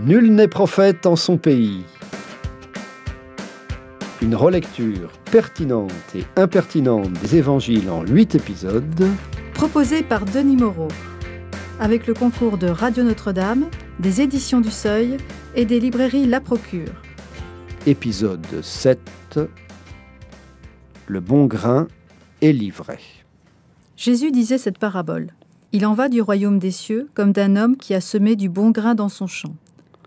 Nul n'est prophète en son pays. Une relecture pertinente et impertinente des évangiles en 8 épisodes. Proposé par Denis Moreau, avec le concours de Radio Notre-Dame, des éditions du Seuil et des librairies La Procure. Épisode 7. Le bon grain et l'ivraie. Jésus disait cette parabole. Il en va du royaume des cieux comme d'un homme qui a semé du bon grain dans son champ.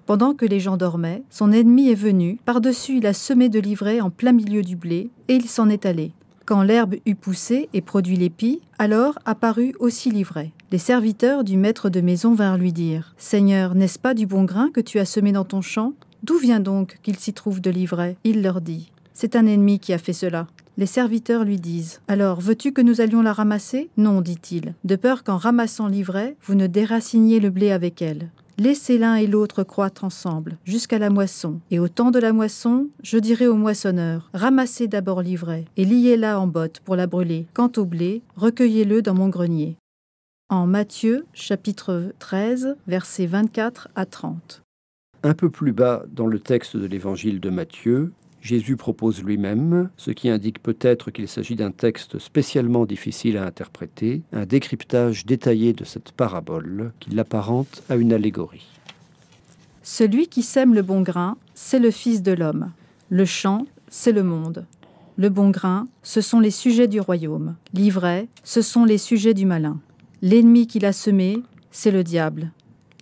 Pendant que les gens dormaient, son ennemi est venu, par-dessus il a semé de l'ivraie en plein milieu du blé, et il s'en est allé. Quand l'herbe eut poussé et produit l'épi, alors apparut aussi l'ivraie. Les serviteurs du maître de maison vinrent lui dire « Seigneur, n'est-ce pas du bon grain que tu as semé dans ton champ ? D'où vient donc qu'il s'y trouve de l'ivraie ?» Il leur dit « C'est un ennemi qui a fait cela. » Les serviteurs lui disent « Alors, veux-tu que nous allions la ramasser ?» « Non, dit-il, de peur qu'en ramassant l'ivraie, vous ne déraciniez le blé avec elle. » Laissez l'un et l'autre croître ensemble, jusqu'à la moisson. Et au temps de la moisson, je dirai aux moissonneurs, ramassez d'abord l'ivraie, et liez-la en botte pour la brûler. Quant au blé, recueillez-le dans mon grenier. En Matthieu, chapitre 13, versets 24 à 30. Un peu plus bas dans le texte de l'évangile de Matthieu, Jésus propose lui-même, ce qui indique peut-être qu'il s'agit d'un texte spécialement difficile à interpréter, un décryptage détaillé de cette parabole qui l'apparente à une allégorie. Celui qui sème le bon grain, c'est le Fils de l'homme. Le champ, c'est le monde. Le bon grain, ce sont les sujets du royaume. L'ivraie, ce sont les sujets du malin. L'ennemi qui l'a semé, c'est le diable.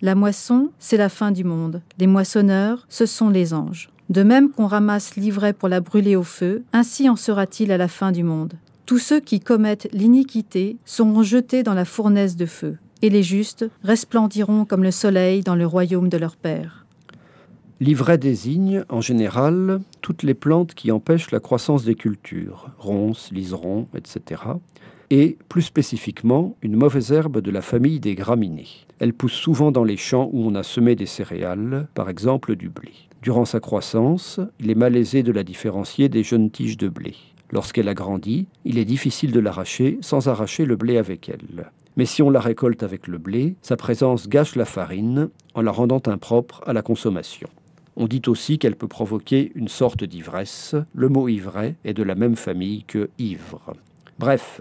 La moisson, c'est la fin du monde. Les moissonneurs, ce sont les anges. De même qu'on ramasse l'ivraie pour la brûler au feu, ainsi en sera-t-il à la fin du monde. Tous ceux qui commettent l'iniquité seront jetés dans la fournaise de feu, et les justes resplendiront comme le soleil dans le royaume de leur Père. L'ivraie désigne, en général, toutes les plantes qui empêchent la croissance des cultures, ronces, liserons, etc., et, plus spécifiquement, une mauvaise herbe de la famille des graminées. Elle pousse souvent dans les champs où on a semé des céréales, par exemple du blé. Durant sa croissance, il est malaisé de la différencier des jeunes tiges de blé. Lorsqu'elle a grandi, il est difficile de l'arracher sans arracher le blé avec elle. Mais si on la récolte avec le blé, sa présence gâche la farine en la rendant impropre à la consommation. On dit aussi qu'elle peut provoquer une sorte d'ivresse. Le mot ivraie est de la même famille que ivre. Bref,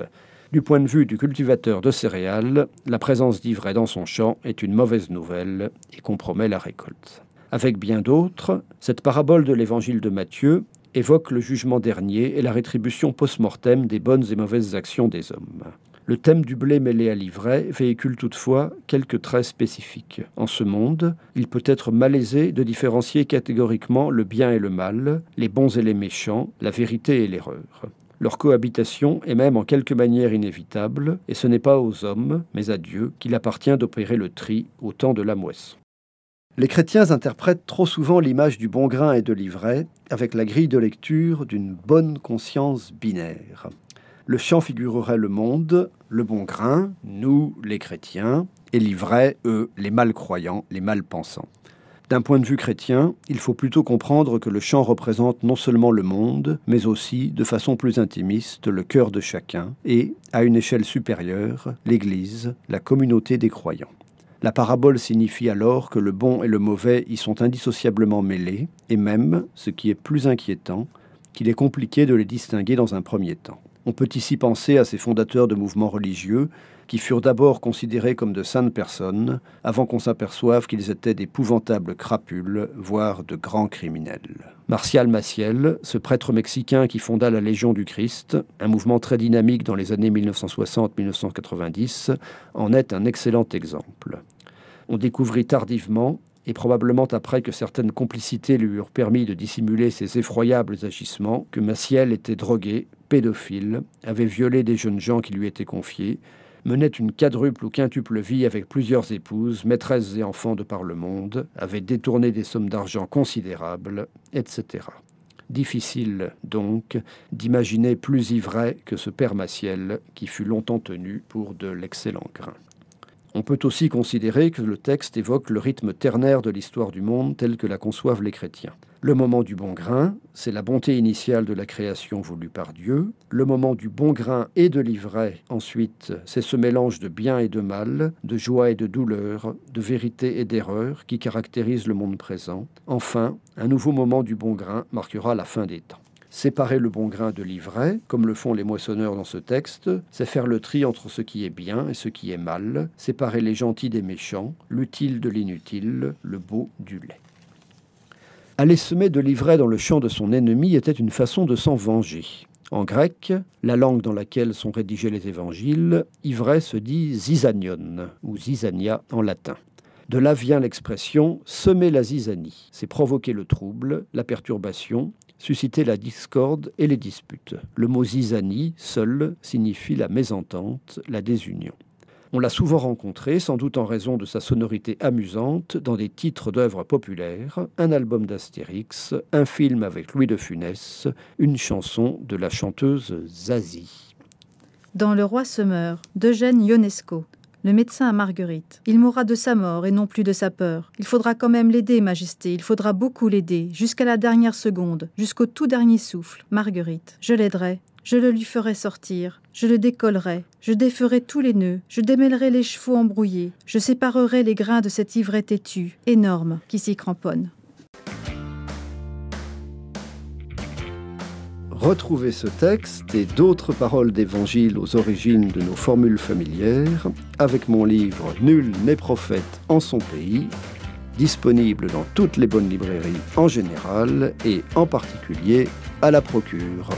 du point de vue du cultivateur de céréales, la présence d'ivraie dans son champ est une mauvaise nouvelle et compromet la récolte. Avec bien d'autres, cette parabole de l'évangile de Matthieu évoque le jugement dernier et la rétribution post-mortem des bonnes et mauvaises actions des hommes. Le thème du blé mêlé à l'ivraie véhicule toutefois quelques traits spécifiques. En ce monde, il peut être malaisé de différencier catégoriquement le bien et le mal, les bons et les méchants, la vérité et l'erreur. Leur cohabitation est même en quelque manière inévitable, et ce n'est pas aux hommes, mais à Dieu, qu'il appartient d'opérer le tri au temps de la moisson. Les chrétiens interprètent trop souvent l'image du bon grain et de l'ivraie avec la grille de lecture d'une bonne conscience binaire. Le champ figurerait le monde, le bon grain, nous, les chrétiens, et l'ivraie, eux, les mal-croyants, les mal-pensants. D'un point de vue chrétien, il faut plutôt comprendre que le champ représente non seulement le monde, mais aussi, de façon plus intimiste, le cœur de chacun et, à une échelle supérieure, l'Église, la communauté des croyants. La parabole signifie alors que le bon et le mauvais y sont indissociablement mêlés, et même, ce qui est plus inquiétant, qu'il est compliqué de les distinguer dans un premier temps. On peut ici penser à ces fondateurs de mouvements religieux qui furent d'abord considérés comme de saintes personnes, avant qu'on s'aperçoive qu'ils étaient d'épouvantables crapules, voire de grands criminels. Marcial Maciel, ce prêtre mexicain qui fonda la Légion du Christ, un mouvement très dynamique dans les années 1960-1990, en est un excellent exemple. On découvrit tardivement, et probablement après que certaines complicités lui eurent permis de dissimuler ses effroyables agissements, que Maciel était drogué, pédophile, avait violé des jeunes gens qui lui étaient confiés, menait une quadruple ou quintuple vie avec plusieurs épouses, maîtresses et enfants de par le monde, avait détourné des sommes d'argent considérables, etc. Difficile, donc, d'imaginer plus ivraie que ce père Maciel, qui fut longtemps tenu pour de l'excellent grain. On peut aussi considérer que le texte évoque le rythme ternaire de l'histoire du monde tel que la conçoivent les chrétiens. Le moment du bon grain, c'est la bonté initiale de la création voulue par Dieu. Le moment du bon grain et de l'ivraie, ensuite, c'est ce mélange de bien et de mal, de joie et de douleur, de vérité et d'erreur qui caractérise le monde présent. Enfin, un nouveau moment du bon grain marquera la fin des temps. Séparer le bon grain de l'ivraie, comme le font les moissonneurs dans ce texte, c'est faire le tri entre ce qui est bien et ce qui est mal, séparer les gentils des méchants, l'utile de l'inutile, le beau du laid. Aller semer de l'ivraie dans le champ de son ennemi était une façon de s'en venger. En grec, la langue dans laquelle sont rédigés les évangiles, ivraie se dit zizanion, ou zizania en latin. De là vient l'expression « semer la zizanie ». C'est provoquer le trouble, la perturbation, susciter la discorde et les disputes. Le mot zizanie, seul, signifie la mésentente, la désunion. On l'a souvent rencontré, sans doute en raison de sa sonorité amusante, dans des titres d'œuvres populaires, un album d'Astérix, un film avec Louis de Funès, une chanson de la chanteuse Zazie. Dans Le Roi Semeur, d'Eugène Ionesco. Le médecin à Marguerite. Il mourra de sa mort et non plus de sa peur. Il faudra quand même l'aider, Majesté, il faudra beaucoup l'aider, jusqu'à la dernière seconde, jusqu'au tout dernier souffle. Marguerite. Je l'aiderai. Je le lui ferai sortir, je le décollerai, je déferai tous les nœuds, je démêlerai les chevaux embrouillés, je séparerai les grains de cette ivraie têtue, énorme, qui s'y cramponne. Retrouvez ce texte et d'autres paroles d'évangile aux origines de nos formules familières avec mon livre « Nul n'est prophète en son pays », disponible dans toutes les bonnes librairies en général et en particulier à la Procure.